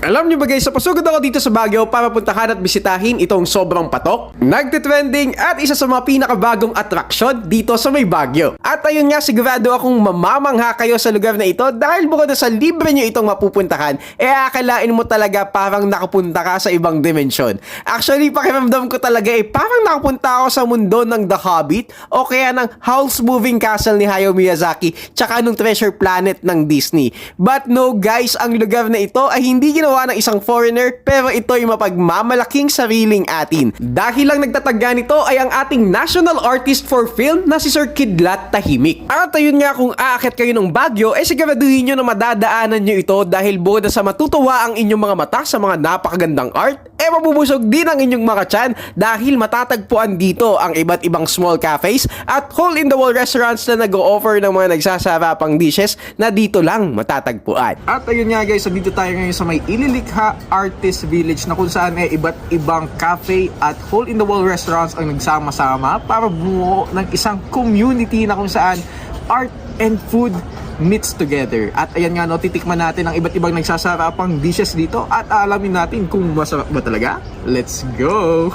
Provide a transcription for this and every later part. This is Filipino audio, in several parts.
Alam nyo ba guys, pasugod ako dito sa Baguio para puntahan at bisitahin itong sobrang patok, nagtitrending at isa sa mga pinakabagong atraksyon dito sa may Baguio. At ayun nga, sigurado akong mamamangha kayo sa lugar na ito dahil bukod na sa libre nyo itong mapupuntahan, akalain mo talaga parang nakapunta ka sa ibang dimensyon. Actually, pakiramdam ko talaga parang nakapunta ako sa mundo ng The Hobbit o kaya ng Howl's Moving Castle ni Hayao Miyazaki tsaka nung Treasure Planet ng Disney. But no guys, ang lugar na ito ay hindi ginawa ng isang foreigner pero ito'y mapagmamalaking sariling atin. Dahil lang nagtatagya nito ay ang ating national artist for film na si Sir Kidlat Tahimik. At ayun nga, kung aakyat kayo ng Baguio, siguraduhin nyo na madadaanan nyo ito dahil bukod na sa matutuwa ang inyong mga mata sa mga napakagandang art, mabubusog din ang inyong mga tiyan dahil matatagpuan dito ang iba't ibang small cafes at hole-in-the-wall restaurants na nag-o-offer ng mga nagsasarapang dishes na dito lang matatagpuan. At ayun nga guys, so dito tayo ngayon sa may Ililikha Artist Village na kung saan iba't ibang cafe at hole-in-the-wall restaurants ang nagsama-sama para bumuo ng isang community na kung saan art and food meets together. At ayan nga, titikman natin ang iba't ibang nagsasarapang dishes dito at alamin natin kung masarap ba talaga. Let's go!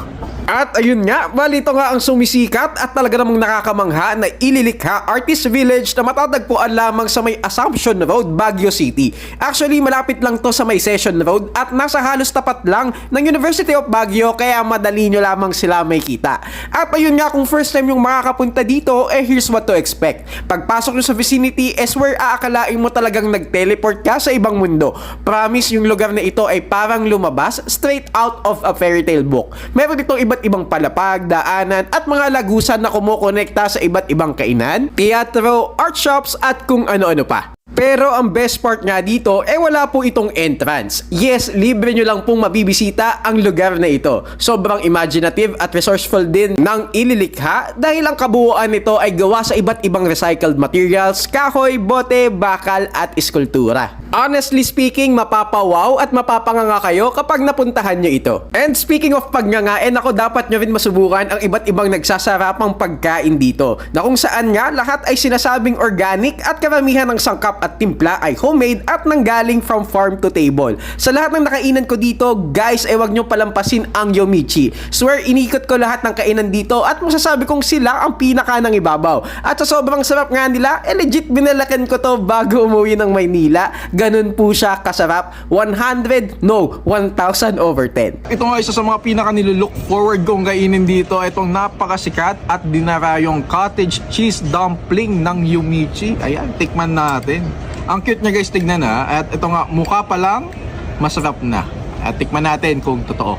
At ayun nga, bali ito nga ang sumisikat at talaga namang nakakamangha na Ililikha Artist Village na matatagpuan lamang sa may Assumption Road, Baguio City. Actually, malapit lang to sa may Session Road at nasa halos tapat lang ng University of Baguio kaya madali nyo lamang sila may kita. At ayun nga, kung first time yung makakapunta dito, here's what to expect. Pagpasok nyo sa vicinity is where aakalain mo talagang nag-teleport ka sa ibang mundo. Promise, yung lugar na ito ay parang lumabas straight out of a fairy tale book. Meron ditong iba't ibang palapag, daanan at mga lagusan na kumukonekta sa iba't ibang kainan, teatro, art shops at kung ano-ano pa. Pero ang best part nga dito, wala po itong entrance. Yes, libre nyo lang pong mabibisita ang lugar na ito. Sobrang imaginative at resourceful din ng Ililikha dahil ang kabuuan nito ay gawa sa iba't ibang recycled materials, kahoy, bote, bakal at eskultura. Honestly speaking, mapapawaw at mapapanganga kayo kapag napuntahan nyo ito. And speaking of pagnganga, ako dapat nyo rin masubukan ang iba't ibang nagsasarapang pagkain dito na kung saan nga lahat ay sinasabing organic at karamihan ng sangkap at timpla ay homemade at nanggaling from farm to table. Sa lahat ng nakainan ko dito, guys, wag nyo palampasin ang Yomichi. Swear, inikot ko lahat ng kainan dito at masasabi kong sila ang pinaka ng ibabaw. At sa sobrang sarap nga nila, legit binalakan ko to bago umuwi ng Maynila. Ganun po siya kasarap. 100, no, 1,000 over 10. Ito nga isa sa mga pinaka nilulook forward kong kainin dito. Itong napakasikat at dinarayong cottage cheese dumpling ng Yomichi. Ayan, tikman natin. Ang cute niya guys, tignan na. At ito nga, mukha pa lang, masarap na. At tikman natin kung totoo.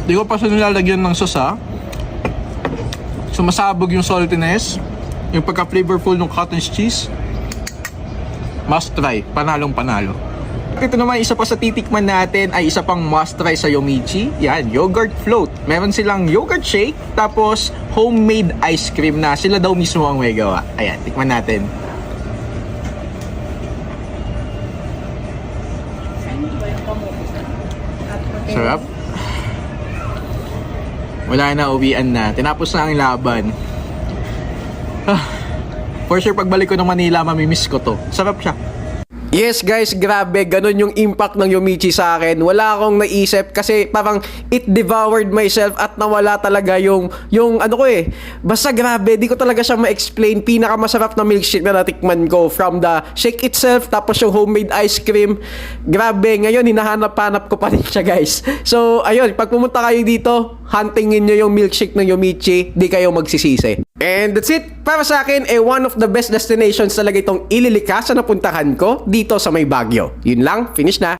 Di ko pa siya nilalagyan ng sauce ha. Sumasabog yung saltiness, yung pagka-flavorful ng cottage cheese. Must try, panalong panalo. Ito naman, isa pa sa titikman natin ay isa pang must try sa Yomichi. Yan, yogurt float. Meron silang yogurt shake, tapos homemade ice cream na sila daw mismo ang may gawa. Ayan, tikman natin. Sarap. Wala na, uwian na. Tinapos na ang laban. For sure, pagbalik ko ng Manila, mamimiss ko to. Sarap siya. Yes guys, grabe, ganun yung impact ng Yomichi sa akin. Wala akong naisip kasi parang it devoured myself at nawala talaga yung ano ko Basta grabe, di ko talaga siya ma-explain. Pinakamasarap na milkshake na natikman ko, from the shake itself, tapos yung homemade ice cream. Grabe, ngayon hinahanap-hanap ko pa rin siya guys. So ayun, pag pumunta kayo dito, huntingin nyo yung milkshake ng Yomichi, di kayo magsisisi. And that's it. Para sa akin, one of the best destinations talaga itong Ililikha sa napuntahan ko dito sa may Baguio. Yun lang, finish na.